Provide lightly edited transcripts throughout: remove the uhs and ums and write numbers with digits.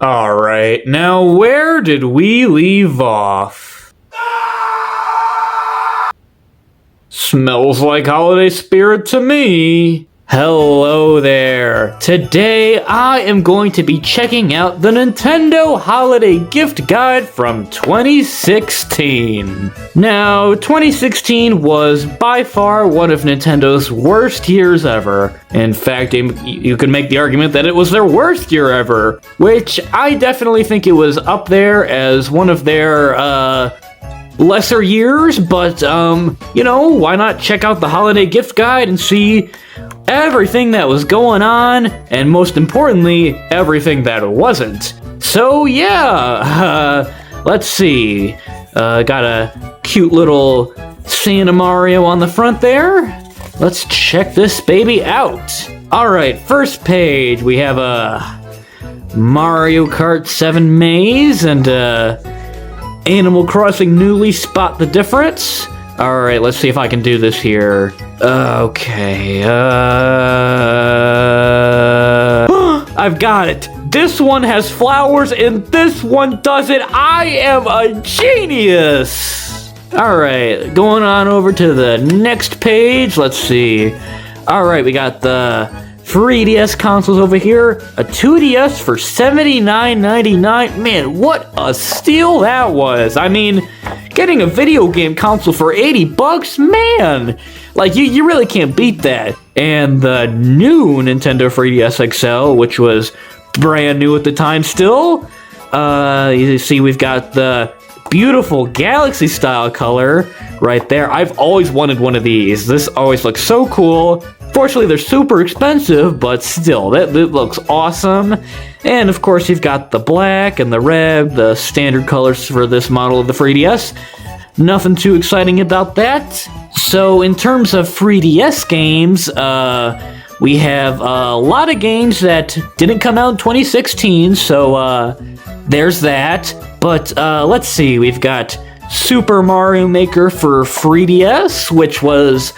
Alright, now where did we leave off? Smells like holiday spirit to me. Hello there. Today I am going to be checking out the Nintendo Holiday Gift Guide from 2016. Now, 2016 was by far one of Nintendo's worst years ever. In fact, you could make the argument that it was their worst year ever, which I definitely think it was up there as one of their, lesser years, but, why not check out the Holiday Gift Guide and see everything that was going on, and most importantly, everything that wasn't. So yeah, let's see. Got a cute little Santa Mario on the front there. Let's check this baby out. Alright, first page, we have a Mario Kart 7 maze and Animal Crossing Newly Spot the Difference. Alright, let's see if I can do this here. Okay, I've got it. This one has flowers and this one doesn't. I am a genius! Alright, going on over to the next page. Let's see. Alright, we got the 3DS consoles over here. A 2DS for $79.99. Man, what a steal that was. I mean, getting a video game console for $80, man! Like, you really can't beat that. And the new Nintendo 3DS XL, which was brand new at the time still. You see we've got the beautiful Galaxy-style color right there. I've always wanted one of these. This always looks so cool. Fortunately, they're super expensive, but still, it looks awesome. And of course, you've got the black and the red, the standard colors for this model of the 3DS. Nothing too exciting about that. So, in terms of 3DS games, we have a lot of games that didn't come out in 2016, so there's that. But let's see, we've got Super Mario Maker for 3DS, which was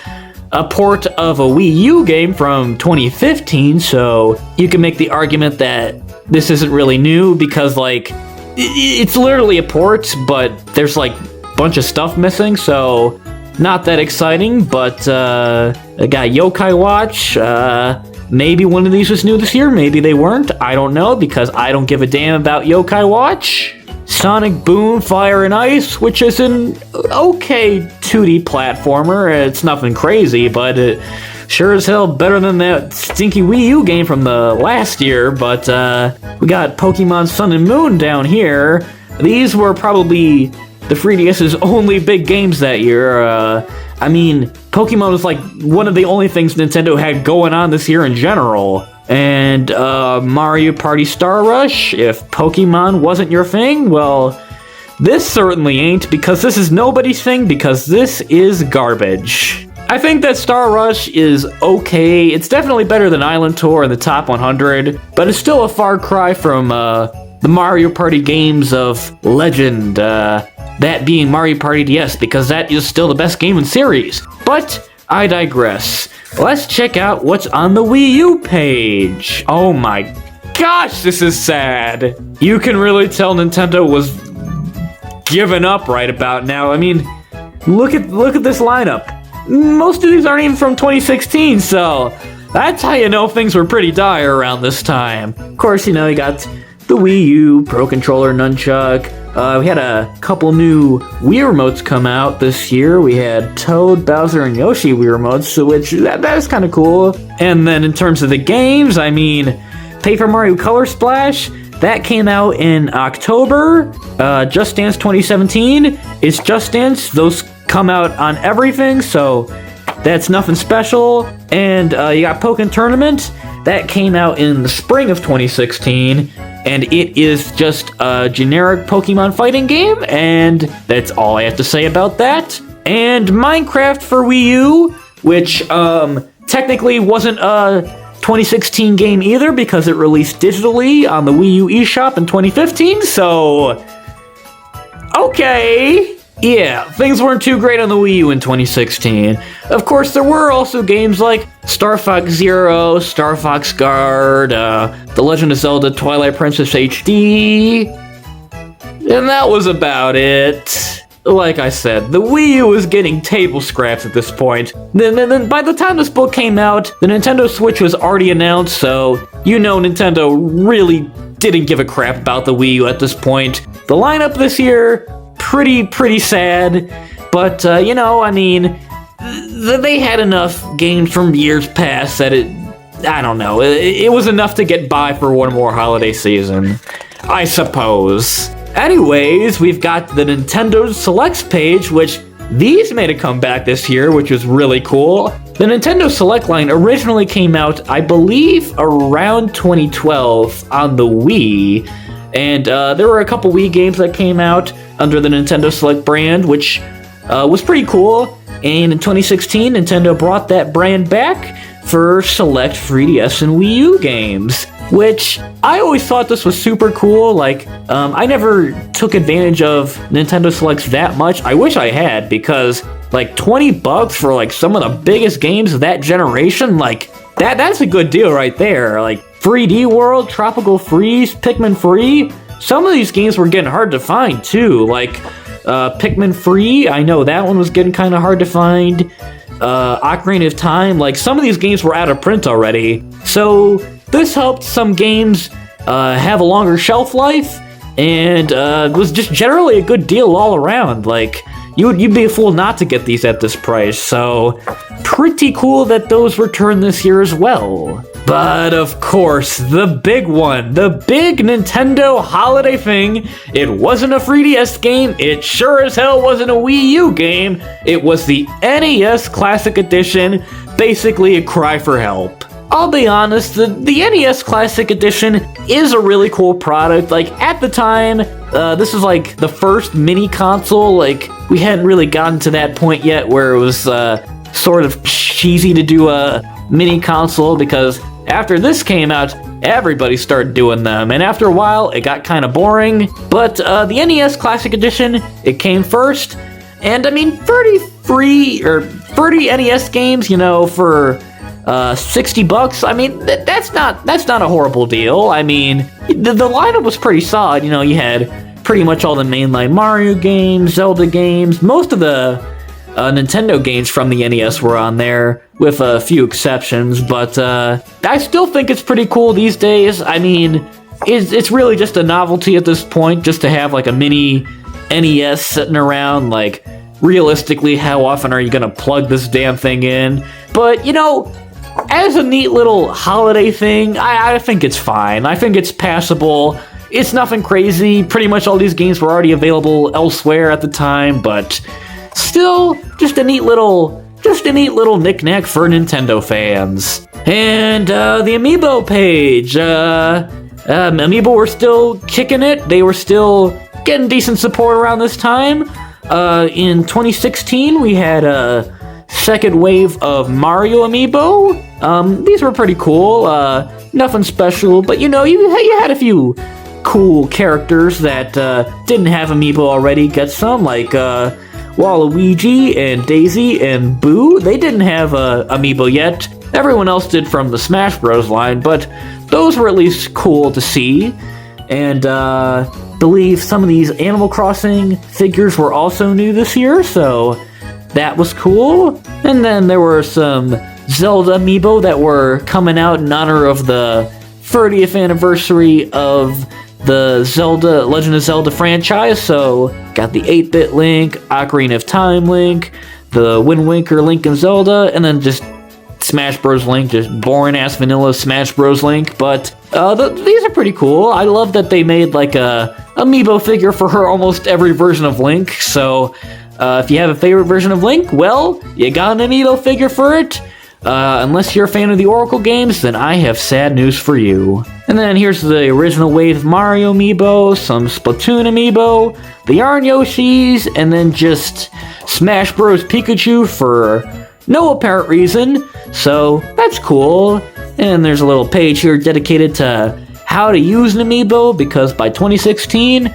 a port of a Wii U game from 2015, so you can make the argument that this isn't really new because, like, it's literally a port, but there's, like, a bunch of stuff missing, so not that exciting. But I got Yokai Watch. Maybe one of these was new this year, maybe they weren't. I don't know, because I don't give a damn about Yokai Watch. Sonic Boom Fire and Ice, which is an okay 2D platformer. It's nothing crazy, but it sure as hell better than that stinky Wii U game from the last year. But we got Pokemon Sun and Moon down here. These were probably the 3DS's only big games that year. I mean, Pokemon was like one of the only things Nintendo had going on this year in general. And Mario Party Star Rush, if Pokemon wasn't your thing, well, this certainly ain't, because this is nobody's thing, because this is garbage. I think that Star Rush is okay. It's definitely better than Island Tour and the Top 100, but it's still a far cry from the Mario Party games of legend, that being Mario Party DS, because that is still the best game in series. But I digress. Let's check out what's on the Wii U page. Oh my gosh, this is sad. You can really tell Nintendo was giving up right about now. I mean, look at this lineup. Most of these aren't even from 2016, so that's how you know things were pretty dire around this time. Of course, you got the Wii U, Pro Controller, Nunchuck. We had a couple new Wii remotes come out this year. We had Toad, Bowser, and Yoshi Wii remotes, which that is kind of cool. And then in terms of the games, I mean, Paper Mario Color Splash, that came out in October. Just Dance 2017 is Just Dance. Those come out on everything, so that's nothing special. And you got Pokken Tournament. That came out in the spring of 2016. And it is just a generic Pokemon fighting game, and that's all I have to say about that. And Minecraft for Wii U, which technically wasn't a 2016 game either, because it released digitally on the Wii U eShop in 2015, so okay. Yeah, things weren't too great on the Wii U in 2016. Of course, there were also games like Star Fox Zero, Star Fox Guard, The Legend of Zelda Twilight Princess HD, and that was about it. Like I said, the Wii U was getting table scraps at this point. Then by the time this book came out, the Nintendo Switch was already announced, so you know Nintendo really didn't give a crap about the Wii U at this point. The lineup this year, pretty sad, but you know, I mean, they had enough games from years past that I don't know, it was enough to get by for one more holiday season, I suppose. Anyways, we've got the Nintendo Selects page, which these made a comeback this year, which was really cool. The Nintendo Select line originally came out, I believe, around 2012 on the Wii, and there were a couple Wii games that came out under the Nintendo Select brand, which was pretty cool. And in 2016, Nintendo brought that brand back for select 3DS and Wii U games, which I always thought this was super cool. Like, I never took advantage of Nintendo Selects that much. I wish I had, because like $20 for like some of the biggest games of that generation, like that's a good deal right there. Like 3D World, Tropical Freeze, Pikmin Free. Some of these games were getting hard to find too. Like Pikmin Free, I know that one was getting kind of hard to find. Ocarina of Time, like some of these games were out of print already. So this helped some games have a longer shelf life, and was just generally a good deal all around. Like, you'd be a fool not to get these at this price, so pretty cool that those returned this year as well. But of course, the big one, the big Nintendo holiday thing, it wasn't a 3DS game, it sure as hell wasn't a Wii U game, it was the NES Classic Edition, basically a cry for help. I'll be honest, the NES Classic Edition is a really cool product. Like, at the time, this is like the first mini console. Like, we hadn't really gotten to that point yet where it was sort of cheesy to do a mini console, because after this came out, everybody started doing them, and after a while, it got kind of boring. But the NES Classic Edition, it came first, and I mean, 30 NES games, you know, for $60. I mean, that's not a horrible deal. I mean, the lineup was pretty solid. You know, you had pretty much all the mainline Mario games, Zelda games, most of the Nintendo games from the NES were on there, with a few exceptions, but I still think it's pretty cool these days. I mean, it's really just a novelty at this point, just to have like a mini NES sitting around. Like, realistically, how often are you gonna plug this damn thing in? But, you know, as a neat little holiday thing, I think it's fine. I think it's passable. It's nothing crazy. Pretty much all these games were already available elsewhere at the time, but still, just a neat little knick-knack for Nintendo fans. And the Amiibo page. Amiibo were still kicking it. They were still getting decent support around this time. In 2016, we had a second wave of Mario Amiibo. These were pretty cool. Nothing special, but you know, you had a few cool characters that didn't have Amiibo already get some, like Waluigi and Daisy and Boo. They didn't have Amiibo yet. Everyone else did from the Smash Bros. Line, but those were at least cool to see. And believe some of these Animal Crossing figures were also new this year, so that was cool. And then there were some Zelda Amiibo that were coming out in honor of the 30th anniversary of the Legend of Zelda franchise. So got the 8-bit Link, Ocarina of Time Link, the Wind Waker Link and Zelda, and then just Smash Bros. Link, just boring-ass vanilla Smash Bros. Link. But these are pretty cool. I love that they made like a Amiibo figure for her almost every version of Link. So if you have a favorite version of Link, well, you got an Amiibo figure for it. Unless you're a fan of the Oracle games, then I have sad news for you. And then here's the original wave of Mario Amiibo, some Splatoon Amiibo, the Yarn Yoshis, and then just Smash Bros. Pikachu for no apparent reason. So that's cool. And there's a little page here dedicated to how to use an Amiibo, because by 2016,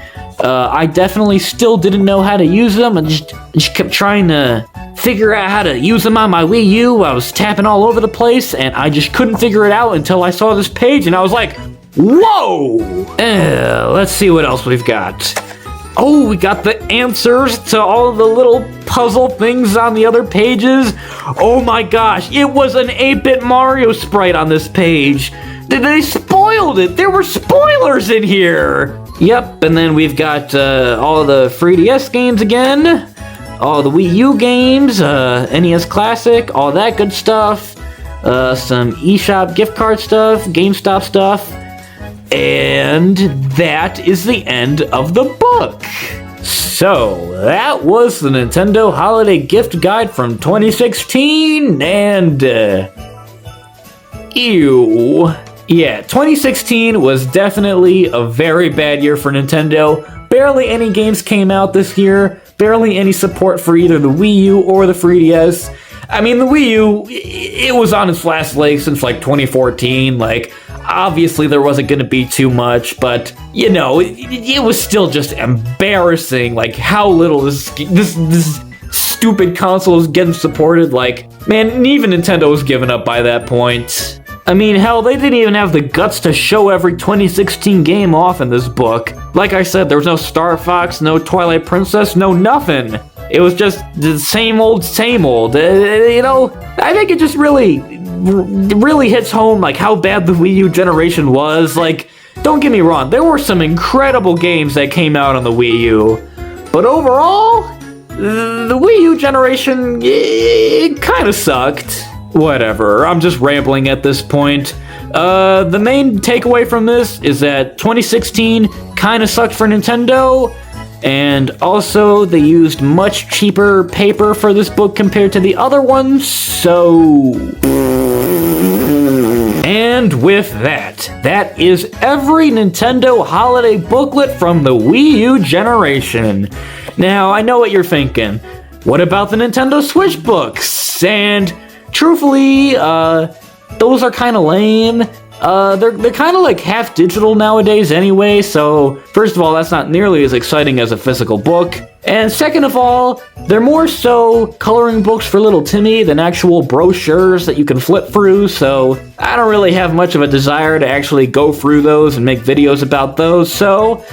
I definitely still didn't know how to use them. I just kept trying to figure out how to use them on my Wii U. I was tapping all over the place, and I just couldn't figure it out until I saw this page, and I was like, whoa! Let's see what else we've got. Oh, we got the answers to all the little puzzle things on the other pages. Oh my gosh, it was an 8-bit Mario sprite on this page. They spoiled it. There were spoilers in here. Yep, and then we've got all the 3DS games again. All the Wii U games, NES Classic, all that good stuff. Some eShop gift card stuff, GameStop stuff. And that is the end of the book. So, that was the Nintendo Holiday Gift Guide from 2016, and ew. Yeah, 2016 was definitely a very bad year for Nintendo. Barely any games came out this year, barely any support for either the Wii U or the 3DS. I mean, the Wii U, it was on its last leg since like 2014, like, obviously there wasn't going to be too much, but, you know, it was still just embarrassing, like, how little this stupid console is getting supported. Like, man, even Nintendo was giving up by that point. I mean, hell, they didn't even have the guts to show every 2016 game off in this book. Like I said, there was no Star Fox, no Twilight Princess, no nothing. It was just the same old, same old. You know, I think it just really hits home, like, how bad the Wii U generation was. Like, don't get me wrong, there were some incredible games that came out on the Wii U. But overall, the Wii U generation, it kind of sucked. Whatever, I'm just rambling at this point. The main takeaway from this is that 2016 kind of sucked for Nintendo, and also they used much cheaper paper for this book compared to the other ones, so... And with that is every Nintendo holiday booklet from the Wii U generation. Now, I know what you're thinking. What about the Nintendo Switch books? And truthfully, those are kind of lame. They're kind of like half digital nowadays anyway, so first of all, that's not nearly as exciting as a physical book. And second of all, they're more so coloring books for little Timmy than actual brochures that you can flip through, so I don't really have much of a desire to actually go through those and make videos about those, so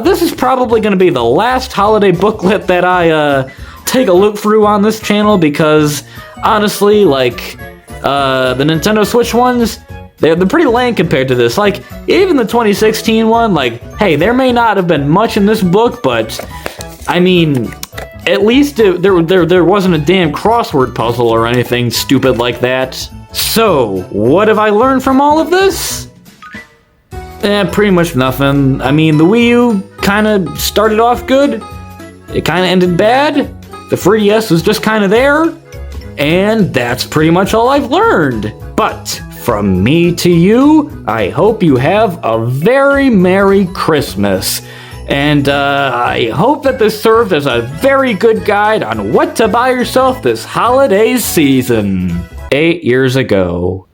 this is probably going to be the last holiday booklet that I take a look through on this channel, because honestly, like, the Nintendo Switch ones, they're pretty lame compared to this. Like, even the 2016 one, like, hey, there may not have been much in this book, but, I mean, at least there wasn't a damn crossword puzzle or anything stupid like that. So, what have I learned from all of this? Pretty much nothing. I mean, the Wii U kind of started off good, it kind of ended bad, the 3DS was just kind of there, and that's pretty much all I've learned. But from me to you, I hope you have a very Merry Christmas. And I hope that this served as a very good guide on what to buy yourself this holiday season. 8 years ago.